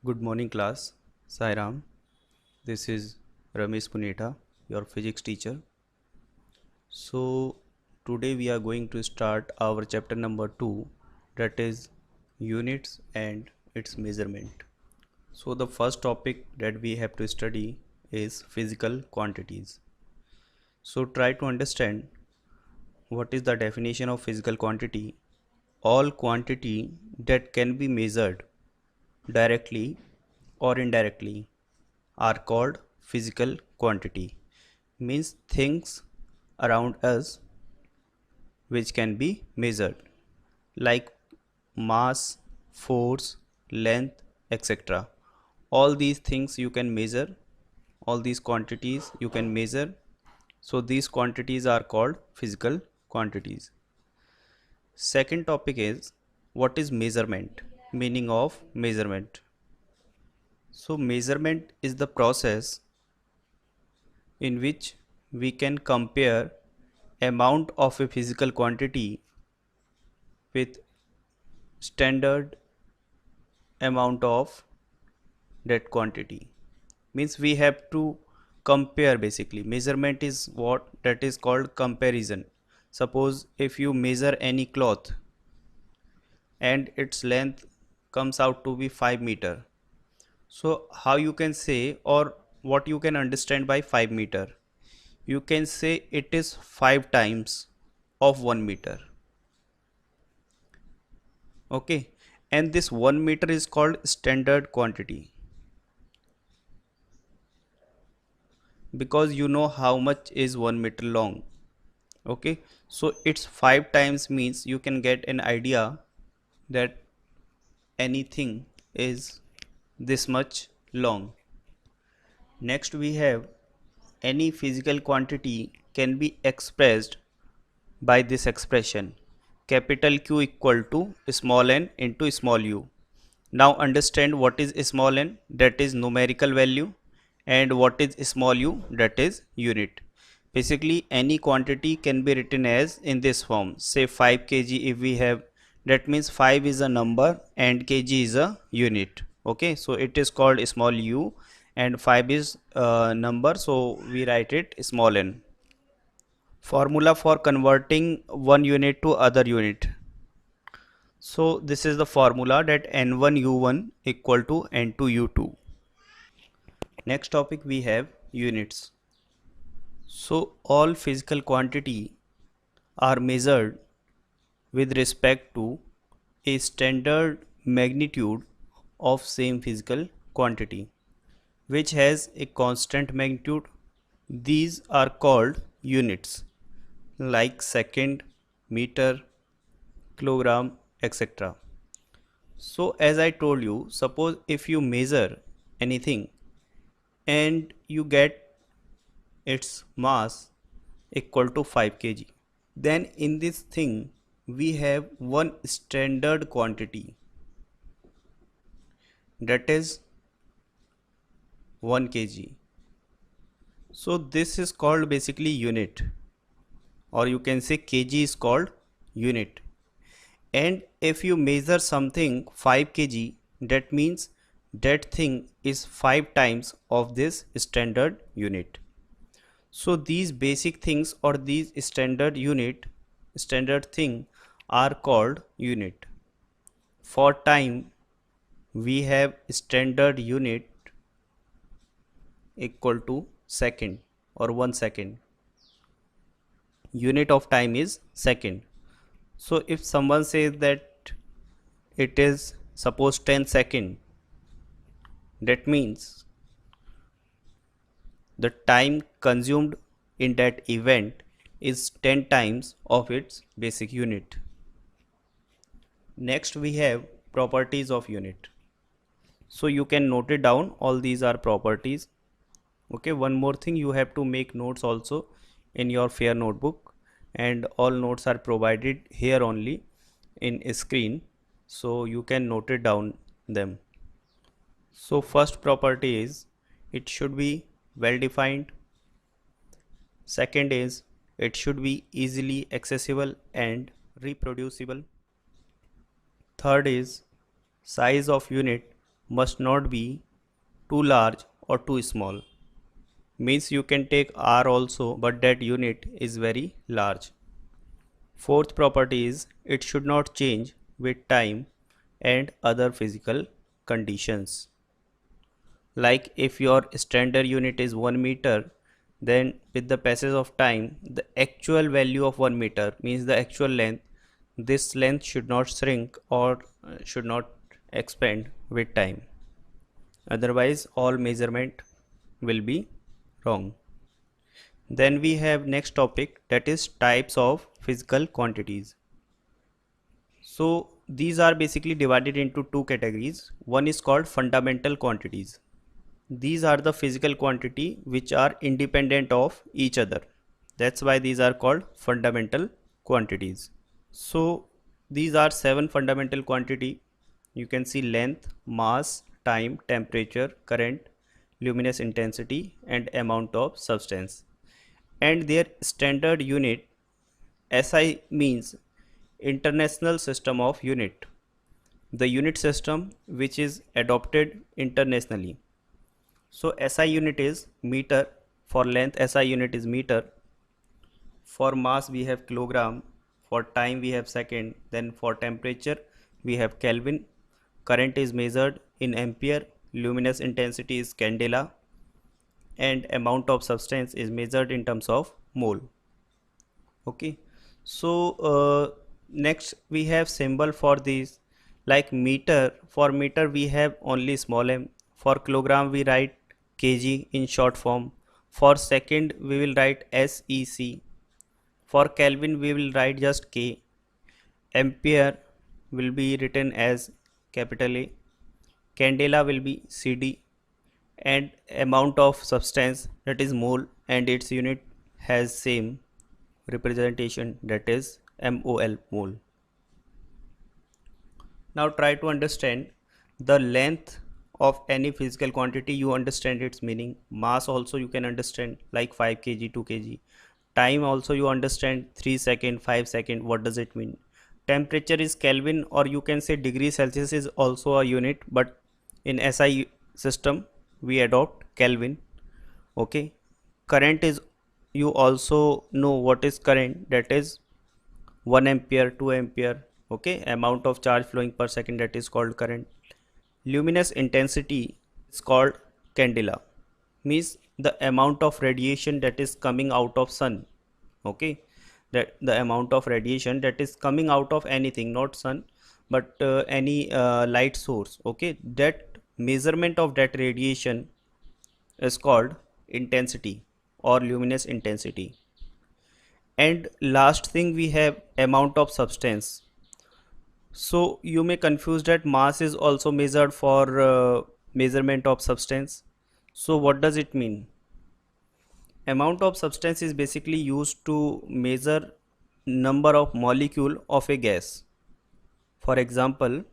Good morning class. Sairam. This is Ramesh Puneta, your physics teacher. So today we are going to start our chapter number 2, that is units and its measurement. So the first topic that we have to study is physical quantities. So try to understand what is the definition of physical quantity. All quantity that can be measured directly or indirectly are called physical quantity. Means things around us which can be measured, like mass, force, length, etc. All these things you can measure, all these quantities you can measure. So these quantities are called physical quantities. Second topic is what is measurement? Meaning of measurement. So measurement is the process in which we can compare amount of a physical quantity with standard amount of that quantity. Means we have to compare. Basically measurement is what that is called comparison. Suppose if you measure any cloth and its length comes out to be 5 meter, so how you can say, or what you can understand by 5 meter? You can say it is 5 times of 1 meter. Okay, and this 1 meter is called standard quantity, because you know how much is 1 meter long. Okay, so it's 5 times means you can get an idea that anything is this much long. Next we have any physical quantity can be expressed by this expression, capital Q equal to small n into small u. Now understand what is small n, that is numerical value, and what is small u, that is unit. Basically any quantity can be written as in this form. Say 5 kg if we have, that means 5 is a number and kg is a unit. Okay, so it is called small u and 5 is a number, so we write it small n. Formula for converting one unit to other unit. So this is the formula, that n1 u1 equal to n2 u2. Next topic we have units. So all physical quantity are measured with respect to a standard magnitude of same physical quantity which has a constant magnitude. These are called units, like second, meter, kilogram, etc. So as I told you, suppose if you measure anything and you get its mass equal to 5 kg, then in this thing we have one standard quantity, that is 1 kg. So this is called basically unit, or you can say kg is called unit. And if you measure something 5 kg, that means that thing is 5 times of this standard unit. So these basic things or these standard thing are called unit. For time we have standard unit equal to second or 1 second. Unit of time is second. So if someone says that it is suppose 10 second, that means the time consumed in that event is 10 times of its basic unit. Next we have properties of unit. So you can note it down, all these are properties. Okay, one more thing, you have to make notes also in your fair notebook, and all notes are provided here only in a screen, so you can note it down them. So first property is it should be well defined. Second is it should be easily accessible and reproducible. Third is size of unit must not be too large or too small. Means you can take R also, but that unit is very large. Fourth property is it should not change with time and other physical conditions. Like if your standard unit is 1 meter, then with the passage of time, the actual value of 1 meter means the actual length, this length should not shrink or should not expand with time. Otherwise, all measurement will be wrong. Then we have next topic, that is types of physical quantities. So these are basically divided into two categories. One is called fundamental quantities. These are the physical quantity which are independent of each other. That's why these are called fundamental quantities. So these are seven fundamental quantity. You can see length, mass, time, temperature, current, luminous intensity and amount of substance. And their standard unit SI means International System of Unit, the unit system which is adopted internationally. So SI unit is meter, for length SI unit is meter, for mass we have kilogram, for time we have second, then for temperature we have Kelvin, current is measured in ampere, luminous intensity is candela, and amount of substance is measured in terms of mole. Okay, so next we have symbol for these, like meter, for meter we have only small m, for kilogram we write kg in short form, for second we will write sec, for Kelvin we will write just k, ampere will be written as capital A, candela will be cd, and amount of substance that is mole and its unit has same representation, that is mol, mole. Now try to understand the length of any physical quantity, you understand its meaning. Mass also you can understand, like 5 kg, 2 kg. Time also you understand, 3 second, 5 second, what does it mean. Temperature is Kelvin, or you can say degree Celsius is also a unit, but in SI system we adopt Kelvin. Okay, current is, you also know what is current, that is 1 ampere, 2 ampere. Okay, amount of charge flowing per second, that is called current. Luminous intensity is called candela, means the amount of radiation that is coming out of sun. Okay, that the amount of radiation that is coming out of anything, not sun, but any light source. Okay, that measurement of that radiation is called intensity or luminous intensity. And last thing we have amount of substance. So you may confuse that mass is also measured for measurement of substance. So what does it mean? Amount of substance is basically used to measure number of molecule of a gas. For example,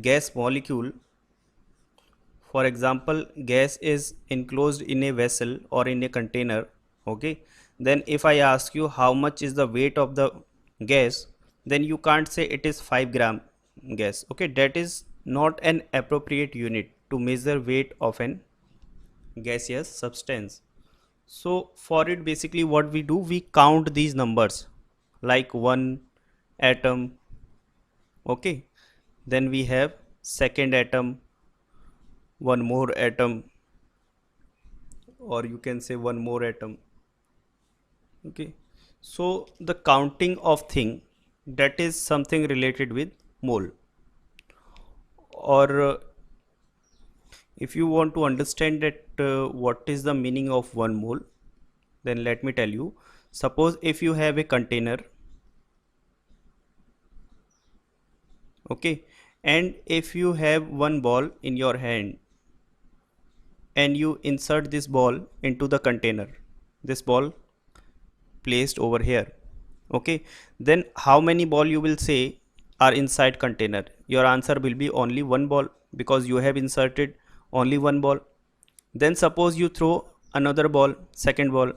gas molecule, for example, gas is enclosed in a vessel or in a container. Okay, then if I ask you how much is the weight of the gas, then you can't say it is 5 gram gas. Okay, that is not an appropriate unit to measure weight of an gaseous substance. So for it, basically what we do, we count these numbers, like one atom. Okay, then we have second atom, one more atom, or you can say one more atom. Okay, so the counting of thing, that is something related with mole. Or if you want to understand that what is the meaning of one mole, then let me tell you. Suppose if you have a container, okay, and if you have one ball in your hand and you insert this ball into the container, this ball placed over here, okay, then how many ball you will say are inside container? Your answer will be only one ball, because you have inserted only one ball. Then suppose you throw another ball, second ball,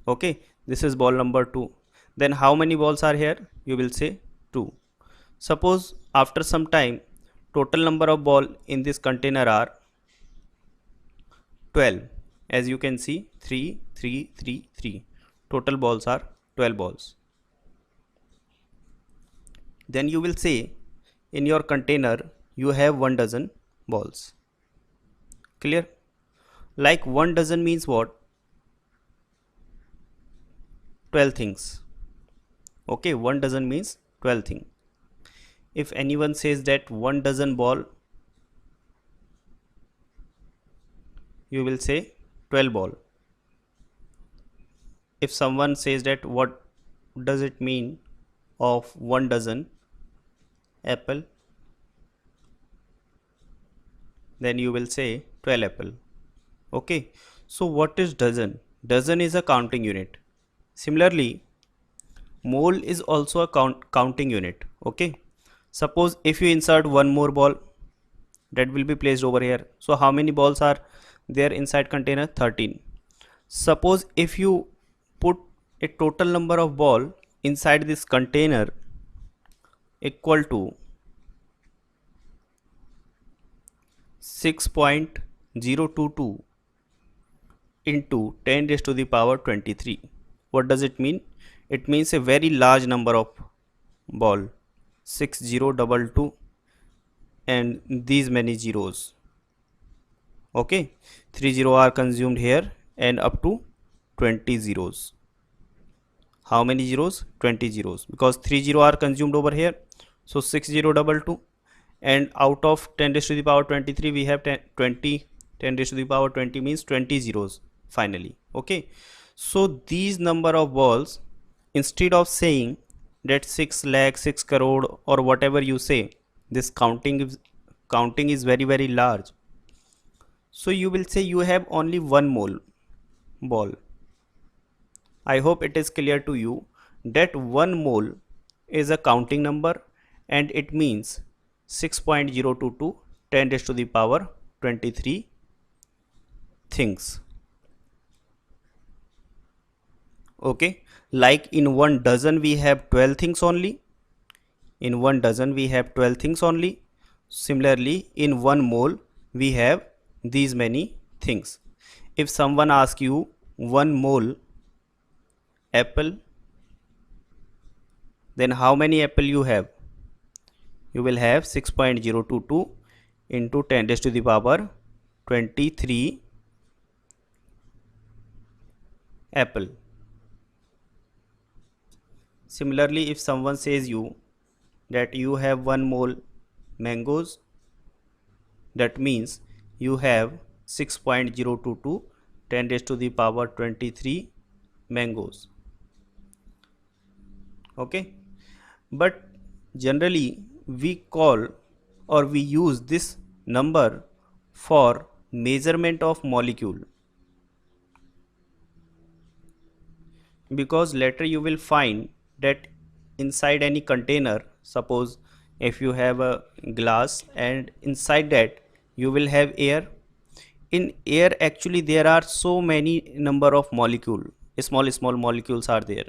okay, this is ball number 2, then how many balls are here? You will say 2. Suppose after some time total number of ball in this container are 12. As you can see, 3 3 3 3. Total balls are 12 balls. Then you will say in your container you have 1 dozen balls. Clear? Like 1 dozen means what? 12 things. Okay, 1 dozen means 12 things. If anyone says that 1 dozen ball, you will say 12 ball. If someone says that what does it mean of 1 dozen apple, then you will say 12 apple. Okay, so what is dozen? Dozen is a counting unit. Similarly, mole is also a counting unit. Okay, suppose if you insert one more ball, that will be placed over here. So how many balls are there inside container? 13. Suppose if you put a total number of ball inside this container equal to 6.022 into 10 raised to the power 23. What does it mean? It means a very large number of ball, 6022 and these many zeros. Okay, 3 0 are consumed here and up to 20 zeros. How many zeros? 20 zeros, because 3 0 are consumed over here. So 6022, and out of 10 raised to the power 23 we have 10 raised to the power 20 means 20 zeros finally. Okay, so these number of balls, instead of saying that 6 lakh, 6 crore or whatever you say, this counting is very large. So you will say you have only one mole ball. I hope it is clear to you that one mole is a counting number and it means 6.022 10 raised to the power 23 things. Okay, like in 1 dozen we have 12 things only. In 1 dozen we have 12 things only. Similarly, in 1 mole we have these many things. If someone asks you 1 mole apple, then how many apple you have? You will have 6.022 into 10 raised to the power 23 apple. Similarly, if someone says you that you have 1 mole mangoes, that means you have 6.022 10 raised to the power 23 mangoes. Okay, but generally we call or we use this number for measurement of molecule, because later you will find that inside any container, suppose if you have a glass and inside that you will have air. In air actually there are so many number of molecule, small molecules are there.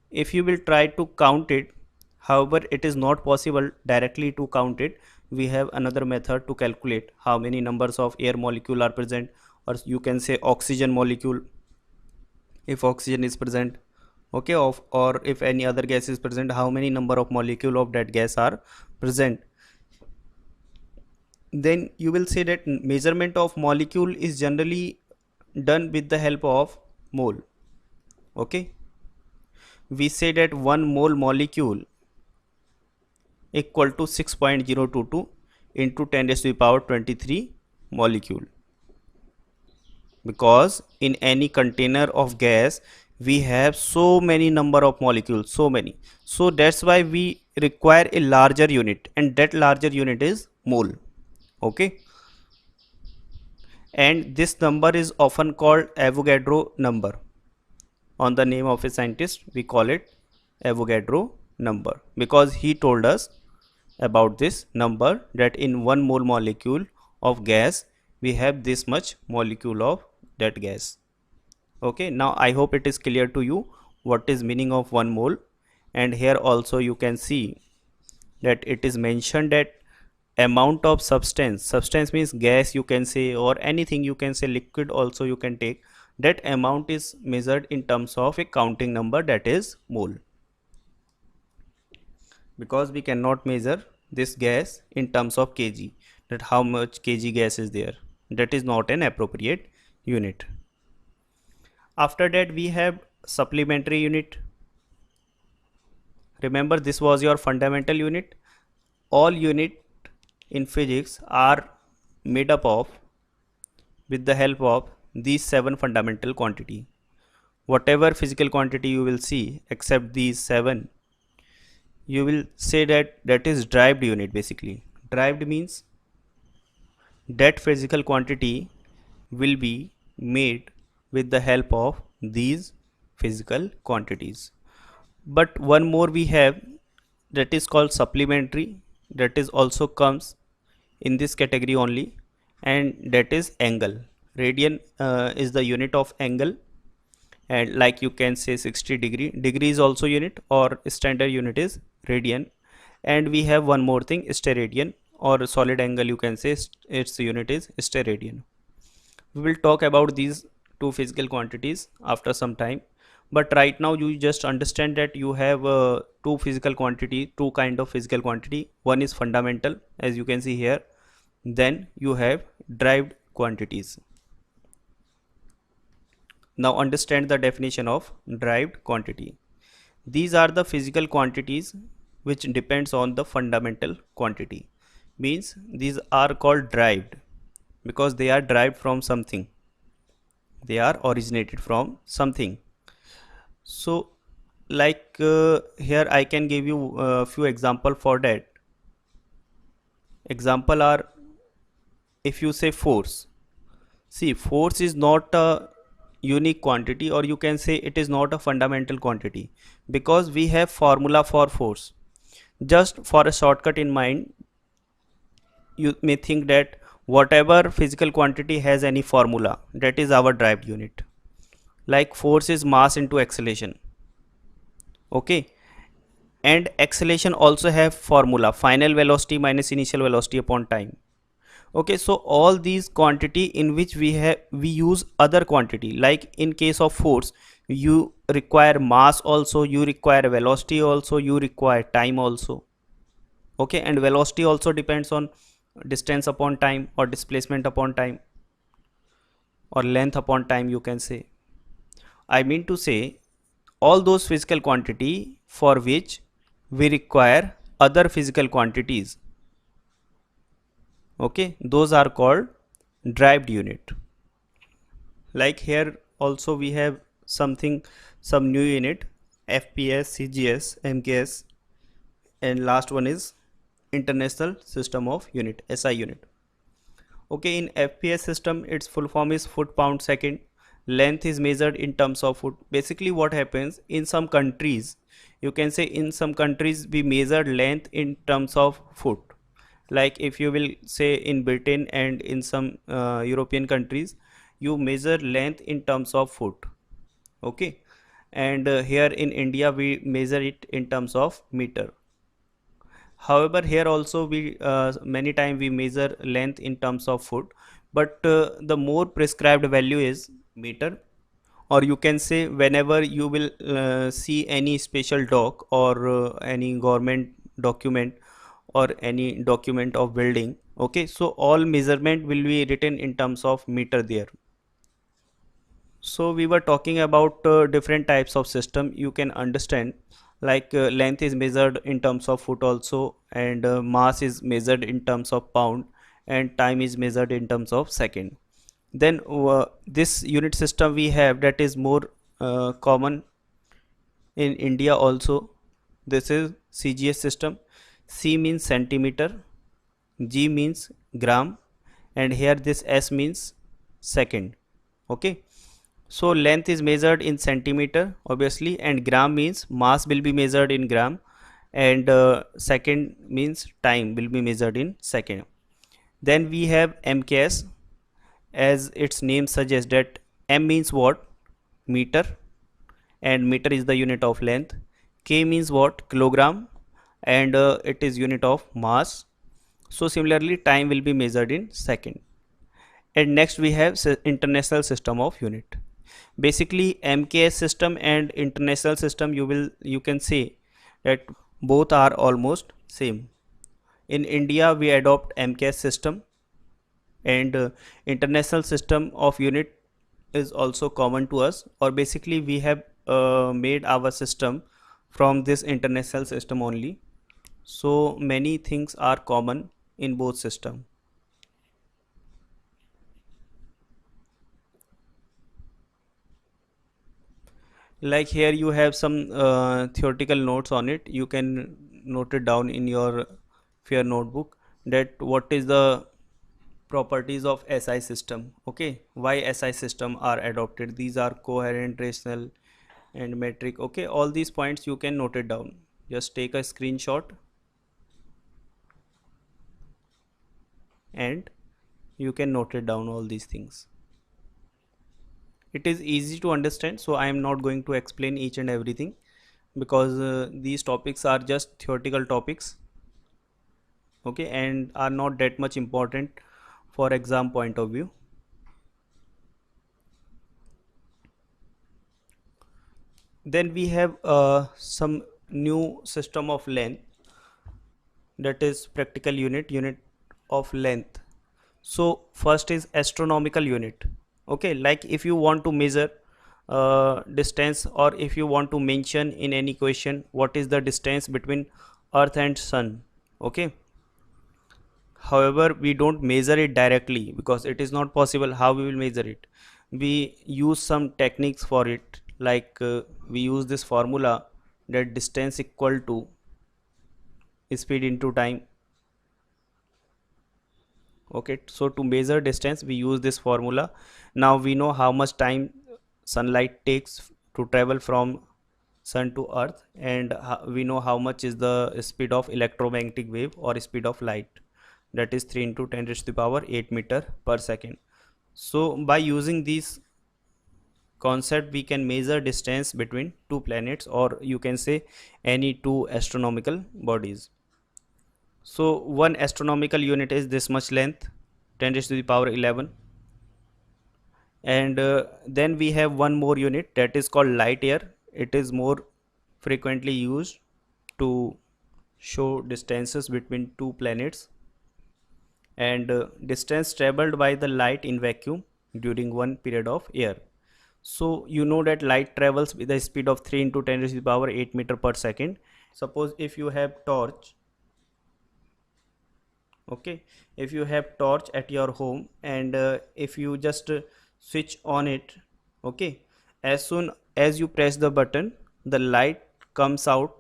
If you will try to count it, however it is not possible directly to count it, we have another method to calculate how many numbers of air molecule are present, or you can say oxygen molecule if oxygen is present. Okay, or if any other gas is present, how many number of molecule of that gas are present. Then you will say that measurement of molecule is generally done with the help of mole. Okay, we say that 1 mole molecule equal to 6.022 into 10 raised to the power 23 molecule, because in any container of gas we have so many number of molecules, so that's why we require a larger unit, and that larger unit is mole. Okay, and this number is often called Avogadro number. On the name of a scientist we call it Avogadro number, because he told us about this number, that in 1 mole molecule of gas we have this much molecule of that gas. Okay, now I hope it is clear to you what is meaning of 1 mole. And here also you can see that it is mentioned that amount of substance means gas you can say, or anything you can say, liquid also you can take, that amount is measured in terms of a counting number, that is mole. Because we cannot measure this gas in terms of kg, that how much kg gas is there, that is not an appropriate unit. After that we have supplementary unit. Remember, this was your fundamental unit. All unit in physics are made up of, with the help of these 7 fundamental quantity. Whatever physical quantity you will see except these 7, you will say that that is derived unit. Basically, derived means that physical quantity will be made with the help of these physical quantities. But one more we have, that is called supplementary, that is also comes in this category only, and that is angle. Radian is the unit of angle, and like you can say 60 degree is also unit, or standard unit is radian. And we have one more thing, steradian, or solid angle you can say, its unit is steradian. We will talk about these two physical quantities after some time, but right now you just understand that you have two physical quantity, two kind of physical quantity. One is fundamental, as you can see here, then you have derived quantities. Now understand the definition of derived quantity. These are the physical quantities which depends on the fundamental quantity. Means these are called derived because they are derived from something. They are originated from something. So like here I can give you a few example for that. Example are, if you say force. See, force is not a unique quantity, or you can say it is not a fundamental quantity, because we have formula for force. Just for a shortcut in mind, you may think that whatever physical quantity has any formula, that is our derived unit. Like force is mass into acceleration. Okay, and acceleration also have formula, final velocity minus initial velocity upon time. Okay, so all these quantity in which we use other quantity, like in case of force you require mass also, you require velocity also, you require time also. Okay, and velocity also depends on distance upon time, or displacement upon time, or length upon time you can say. I mean to say, all those physical quantity for which we require other physical quantities, okay, those are called derived unit. Like here also we have something, some new unit, fps, cgs, mks, and last one is international system of unit, SI unit. Okay, in fps system its full form is foot pound second. Length is measured in terms of foot. Basically what happens in some countries, you can say in some countries we measure length in terms of foot. Like if you will say in Britain and in some European countries, you measure length in terms of foot. Okay, and here in India we measure it in terms of meter. However, here also we many time we measure length in terms of foot, but the more prescribed value is meter. Or you can say whenever you will see any special doc, or any government document, or any document of building, okay, so all measurement will be written in terms of meter there. So we were talking about different types of system you can understand, like length is measured in terms of foot also, and mass is measured in terms of pound, and time is measured in terms of second. Then this unit system we have, that is more common in India also. This is CGS system. C means centimeter, G means gram, and here this S means second. Okay, so length is measured in centimeter obviously, and gram means mass will be measured in gram, and second means time will be measured in second. Then we have MKS, as its name suggests that M means what, meter, and meter is the unit of length. K means what, kilogram, and it is unit of mass. So similarly time will be measured in second. And next we have international system of unit. Basically MKS system and international system, you can say that both are almost same. In India we adopt MKS system, and international system of unit is also common to us, or basically we have made our system from this international system only. So many things are common in both system. Like here you have some theoretical notes on it, you can note it down in your fair notebook, that what is the properties of SI system. Okay, why SI system are adopted, these are coherent, rational and metric. Okay, all these points you can note it down, just take a screenshot and you can note it down all these things. It is easy to understand, so I am not going to explain each and everything, because these topics are just theoretical topics, okay, and are not that much important for exam point of view. Then we have some new system of length, that is practical unit of length. So first is astronomical unit. Okay, like if you want to measure distance, or if you want to mention in any question what is the distance between earth and sun. Okay, however we don't measure it directly because it is not possible. How we will measure it? We use some techniques for it, like we use this formula, that distance equal to speed into time. Okay, so to measure distance we use this formula. Now we know how much time sunlight takes to travel from sun to earth, and we know how much is the speed of electromagnetic wave or speed of light, that is 3 into 10 raised to the power 8 meter per second. So by using this concept we can measure distance between two planets, or you can say any two astronomical bodies. So one astronomical unit is this much length, 10 raised to the power 11. And then we have one more unit, that is called light year. It is more frequently used to show distances between two planets, and distance traveled by the light in vacuum during one period of year. So you know that light travels with the speed of 3 into 10 raised to the power 8 meter per second. Suppose if you have torch, okay, if you have torch at your home, and if you just switch on it, okay, as soon as you press the button the light comes out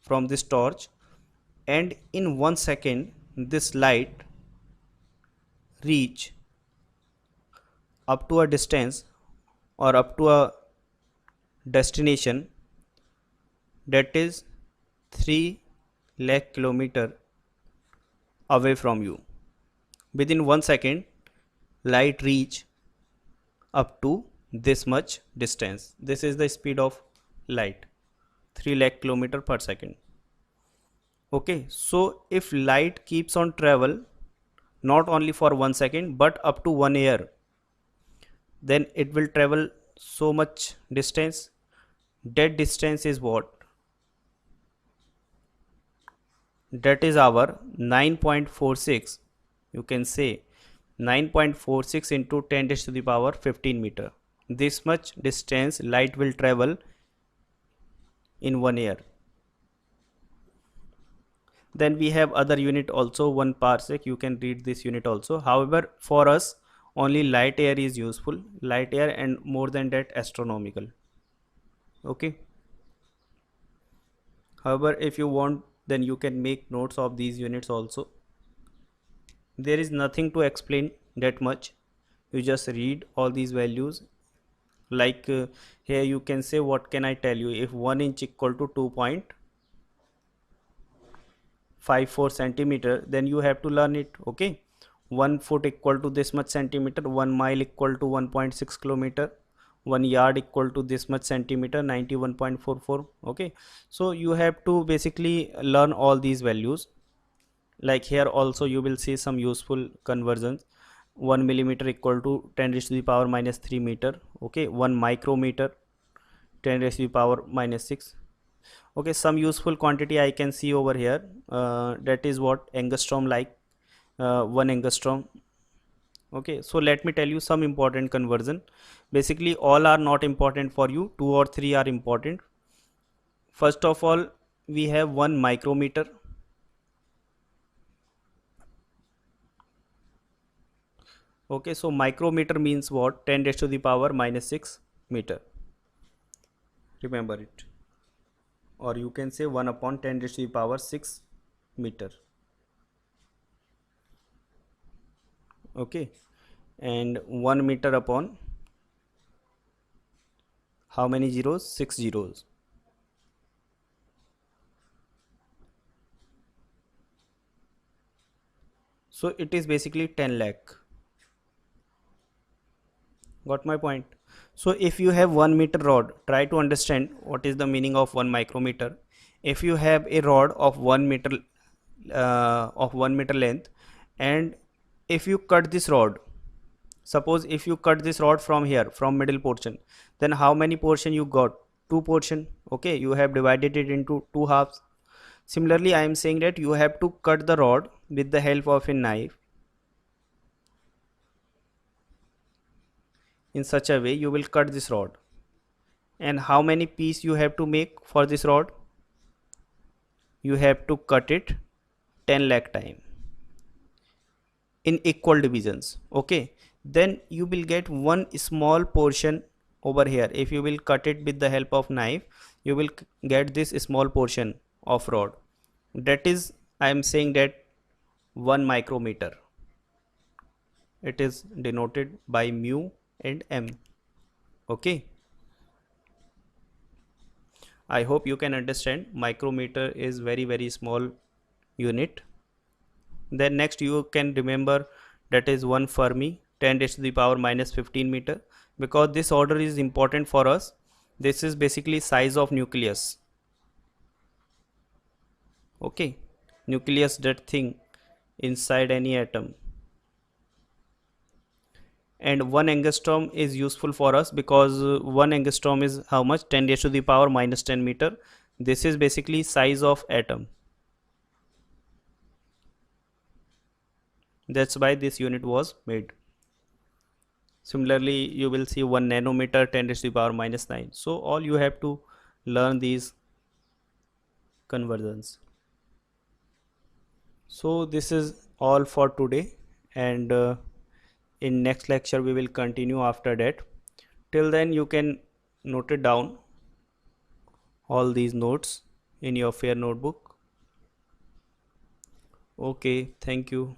from this torch, and in 1 second this light reach up to a distance or up to a destination, that is 3 lakh kilometer away from you. Within 1 second light reach up to this much distance. This is the speed of light, 3 lakh kilometer per second. Okay, so if light keeps on travel not only for 1 second but up to 1 year, then it will travel so much distance. That distance is what? That is our 9.46, you can say 9.46 into 10 raised to the power 15 meter. This much distance light will travel in 1 year. Then we have other unit also, 1 parsec, you can read this unit also. However for us only light year is useful, light year, and more than that astronomical. Okay, however if you want then you can make notes of these units also. There is nothing to explain that much, you just read all these values. Like here you can say, what can I tell you, if 1 inch equal to 2.54 centimeter, then you have to learn it. Okay, 1 foot equal to this much centimeter, 1 mile equal to 1.6 kilometer, 1 yard equal to this much centimeter, 91.44. Okay, so you have to basically learn all these values. Like here also you will see some useful conversions. 1 millimeter equal to 10 raised to the power minus 3 meter. Okay, 1 micrometer 10 raised to the power minus 6. Okay, some useful quantity I can see over here, that is what angstrom, like 1 angstrom. Okay, so let me tell you some important conversion. Basically all are not important for you, 2 or 3 are important. First of all, we have 1 micrometer. Okay, so micrometer means what? 10 raised to the power minus 6 meter. Remember it. Or you can say 1 upon 10 raised to the power 6 meter. Okay, and 1 meter upon how many zeros? 6 zeros. So it is basically 10 lakh. Got my point? So if you have 1 meter rod, try to understand what is the meaning of 1 micrometer. If you have a rod of 1 meter of 1 meter length, and if you cut this rod, suppose if you cut this rod from here, from middle portion, then how many portion you got? Two portion. Okay, you have divided it into two halves. Similarly, I am saying that you have to cut the rod with the help of a knife in such a way you will cut this rod. And how many piece you have to make for this rod? You have to cut it 10 lakh time in equal divisions. Okay, then you will get one small portion over here. If you will cut it with the help of knife, you will get this small portion of rod. That is, I am saying that 1 micrometer. It is denoted by mu and m. Okay, I hope you can understand. Micrometer is very small unit. Then next you can remember, that is 1 Fermi 10 raised to the power minus 15 meter, because this order is important for us. This is basically size of nucleus. Okay, nucleus, that thing inside any atom. And 1 angstrom is useful for us because 1 angstrom is how much? 10 raised to the power minus 10 meter. This is basically size of atom. That's why this unit was made. Similarly, you will see 1 nanometer 10 raised to the power minus 9. So all you have to learn these conversions. So this is all for today, and in next lecture we will continue after that. Till then you can note it down, all these notes in your fair notebook. Okay, thank you.